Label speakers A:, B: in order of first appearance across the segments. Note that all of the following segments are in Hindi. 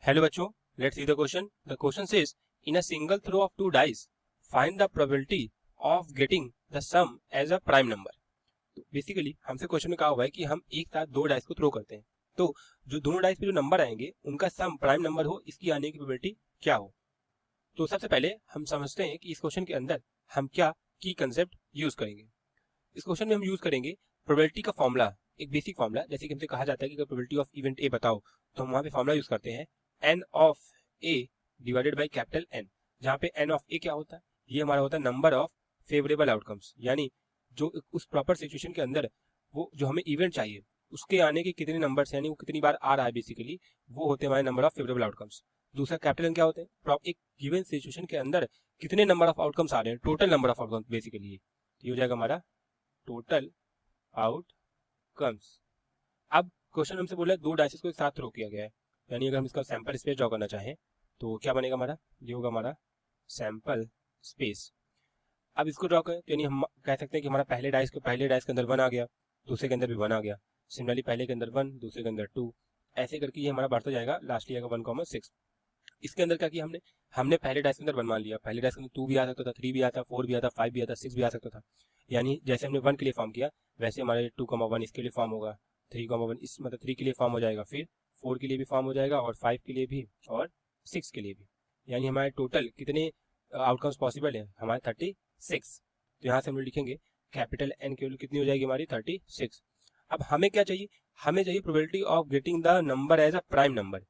A: Hello बच्चों, let's see the question. The question says, in a single throw of two dice, find the probability of getting the sum as a prime number. तो बेसिकली हमसे क्वेश्चन में कहा हुआ है कि हम एक साथ दो डाइस को थ्रो करते हैं, तो जो दोनों डाइस पे जो नंबर आएंगे उनका सम प्राइम नंबर हो, इसकी आने की प्रोबेबिलिटी क्या हो। तो सबसे पहले हम समझते हैं कि इस क्वेश्चन के अंदर हम क्या की कंसेप्ट यूज करेंगे। इस क्वेश्चन में हम यूज करेंगे प्रोबेबिलिटी का फॉर्मूला, एक बेसिक फॉर्मूला। जैसे कि हमसे कहा जाता है कि अगर प्रोबेबिलिटी ऑफ इवेंट ए बताओ, तो हम वहाँ पे फॉर्मूला यूज करते हैं n of A divided by capital N, जहाँ पे एन ऑफ ए क्या होता है, ये हमारा होता है नंबर ऑफ फेवरेबल आउटकम्स, यानी जो उस प्रॉपर सिचुएशन के अंदर वो जो हमें इवेंट चाहिए उसके आने के कितने नंबर, यानी वो कितनी बार आ रहा है, बेसिकली वो होते हैं हमारे नंबर ऑफ फेवरेबल आउटकम्स। दूसरा कैपिटल एन क्या होते हैं, एक गिवन सिचुएशन के अंदर कितने नंबर ऑफ आउटकम्स आ रहे हैं, total number of outcomes basically. ये हो जाएगा हमारा टोटल आउटकम्स। अब क्वेश्चन हमसे बोला है दो डाइसेस को एक साथ थ्रो किया गया है, यानी अगर हम इसका सैंपल स्पेस ड्रॉ करना चाहें तो क्या बनेगा हमारा, ये होगा हमारा सैंपल स्पेस। अब इसको ड्रॉ करें तो यानी हम कह सकते हैं कि हमारा पहले डाइस के अंदर 1 आ गया, दूसरे के अंदर भी 1 आ गया, सिमिलरली पहले के अंदर 1, दूसरे के अंदर 2, ऐसे करके ये हमारा बढ़ता जाएगा, लास्टली आएगा 1,6। इसके अंदर क्या किया हमने पहले डाइस के अंदर 1 मान लिया, पहले डाइस के अंदर 2 भी आ सकता था, 3 भी आता, 4 भी आता, 5 भी आता, 6 भी आ सकता था। यानी जैसे हमने 1 के लिए फॉर्म किया वैसे हमारे 2,1 इसके लिए फॉर्म होगा, 3,1 इस मतलब 3 के लिए फॉर्म हो जाएगा, फिर 4 के लिए भी फॉर्म हो जाएगा, और 5 के लिए भी, और 6 के लिए भी। यानी हमारे टोटल कितने आउटकम्स पॉसिबल है, हमारे 36। तो यहाँ से हम लिखेंगे कैपिटल एन की वैल्यू कितनी हो जाएगी हमारी 36। अब हमें क्या चाहिए, हमें चाहिए probability of getting the number as a prime number.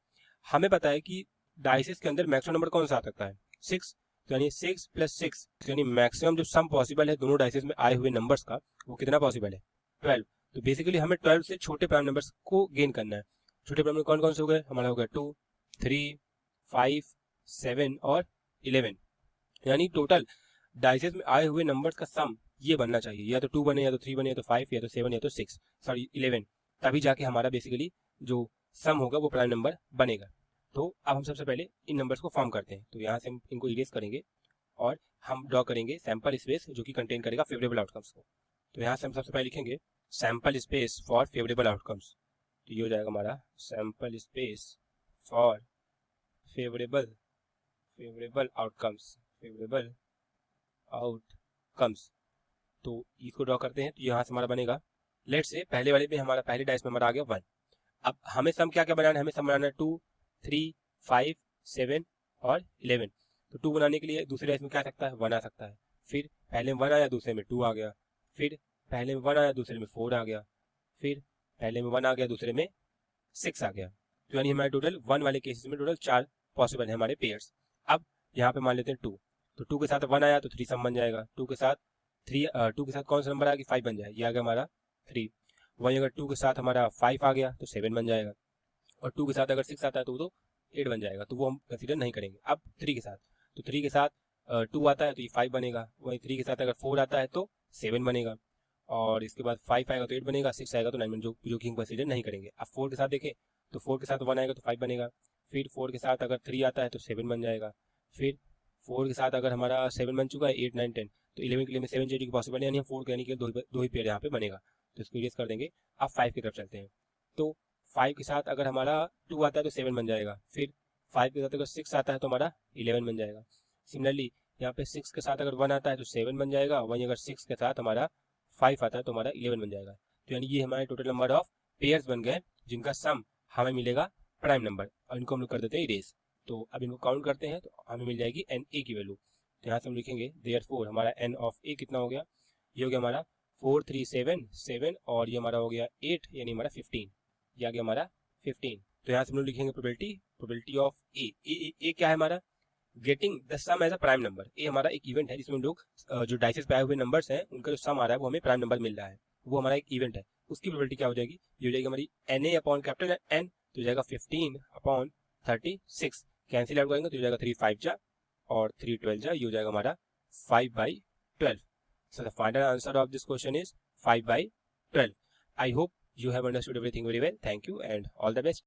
A: हमें पता है कि डाइसेस के अंदर मैक्सिमम नंबर कौन सा आ सकता है, 6, तो यानी 6 + 6, यानी मैक्सिमम जो सम पॉसिबल है दोनों डाइसेस में आए हुए नंबर्स का, वो कितना पॉसिबल है, 12। तो बेसिकली हमें 12 से छोटे प्राइम नंबर्स को गेन करना है। छोटे प्राइम नंबर कौन कौन से हो गए, हमारा हो गया 2, 3, 5, 7 और 11। यानी टोटल डाइसेस में आए हुए नंबर्स का सम ये बनना चाहिए, या तो 2 बने, या तो 3 बने, या तो 5, या तो 7, या तो 6, सॉरी 11, तभी जाके हमारा बेसिकली जो सम होगा वो प्राइम नंबर बनेगा। तो अब हम सबसे पहले इन नंबर्स को फॉर्म करते हैं, तो यहाँ से हम इनको इरेज करेंगे और हम ड्रॉ करेंगे सैंपल स्पेस जो कि कंटेन करेगा फेवरेबल आउटकम्स को। तो यहाँ से हम सबसे पहले लिखेंगे sample space for favourable outcomes. तो ये हो जाएगा हमारा sample space for favourable outcomes. तो इसको ड्रॉ करते हैं, तो यहाँ से हमारा बनेगा, लेट से पहले वाले में हमारा पहले डाइस में हमारा आ गया 1। अब हमें सम क्या क्या बनाना है, हमें सम बनाना है 2, 3, 5, 7 और 11। तो 2 बनाने के लिए दूसरे डाइस में क्या आ सकता है, 1 आ सकता है, फिर पहले में 1 आया, दूसरे में 2 आ गया, फिर पहले में 1 आया, दूसरे में 4 आ गया, फिर पहले में 1 आ गया, दूसरे में 6 आ गया। तो यानी हमारे टोटल 1 वाले केसेस में टोटल 4 पॉसिबल है हमारे पेयर्स। अब यहाँ पे मान लेते हैं 2, तो 2 के साथ 1 आया तो 3 सम बन जाएगा, 2 के साथ कौन सा नंबर आएगा, 5 बन जाएगा, ये आ गया हमारा 3। वहीं अगर 2 के साथ हमारा 5 आ गया तो 7 बन जाएगा, और 2 के साथ अगर 6 आता है तो 8 बन जाएगा, तो वो हम कंसीडर नहीं करेंगे। अब 3 के साथ, तो 3 के साथ 2 आता है तो ये 5 बनेगा, वहीं 3 के साथ अगर 4 आता है तो 7 बनेगा, और इसके बाद 5 आएगा तो 8 बनेगा, 6 आएगा तो 9 बनेगा, जो कि हम कंसीडर नहीं करेंगे। अब 4 के साथ देखें तो 4 के साथ 1 आएगा तो 5 बनेगा, फिर 4 के साथ अगर 3 आता है तो 7 बन जाएगा, फिर 4 के साथ अगर हमारा 7 बन चुका है, 8, 9, 10, तो 11 के लिए 7 जेडी की पॉसिबल है, यानी हम 4 यानी कि दो ही पेयर यहाँ पे बनेगा, तो इसको इरेज कर देंगे। अब 5 की तरफ चलते हैं, तो 5 के साथ अगर हमारा 2 आता है तो 7 बन जाएगा, फिर 5 के साथ अगर 6 आता है तो हमारा 11 बन जाएगा। सिमिलरली यहाँ पे 6 के साथ अगर 1 आता है तो 7 बन जाएगा, वहीं अगर 6 के साथ हमारा 5 आता है तो हमारा 11 बन जाएगा। तो यानी ये हमारे टोटल नंबर ऑफ पेयर्स बन गए जिनका सम हमें मिलेगा प्राइम नंबर, और इनको हम लोग कर देते हैं इरेज। तो अब इनको काउंट करते हैं तो हमें मिल जाएगी एन ए की वैल्यू। तो यहाँ से हम लिखेंगे देयरफॉर हमारा एन ऑफ ए कितना हो गया, ये हो गया हमारा 4, 3, 7, 7, और ये हमारा हो गया 8, यानी हमारा 15, ये आ गया हमारा 15। तो यहाँ से हम लोग लिखेंगे प्रोबेबिलिटी ऑफ ए क्या है हमारा, getting the sum as a prime number. ए हमारा एक इवेंट है जिसमें लोग जो डाइसेस पे आए हुए नंबर्स हैं उनका जो सम आ रहा है वो हमें प्राइम नंबर मिल रहा है, वो हमारा एक इवेंट है। उसकी प्रोबेबिलिटी क्या हो जाएगी, ये हो जाएगी हमारी n A upon capital N, तो हो जाएगा 15 अपॉन 36, कैंसिल आउट करेंगे तो हो जाएगा 3 5 जा और 3 12 जा, ये हो जाएगा हमारा 5/12। So the final answer of this question is 5/12. I hope you have understood everything very well. Thank you and all the best.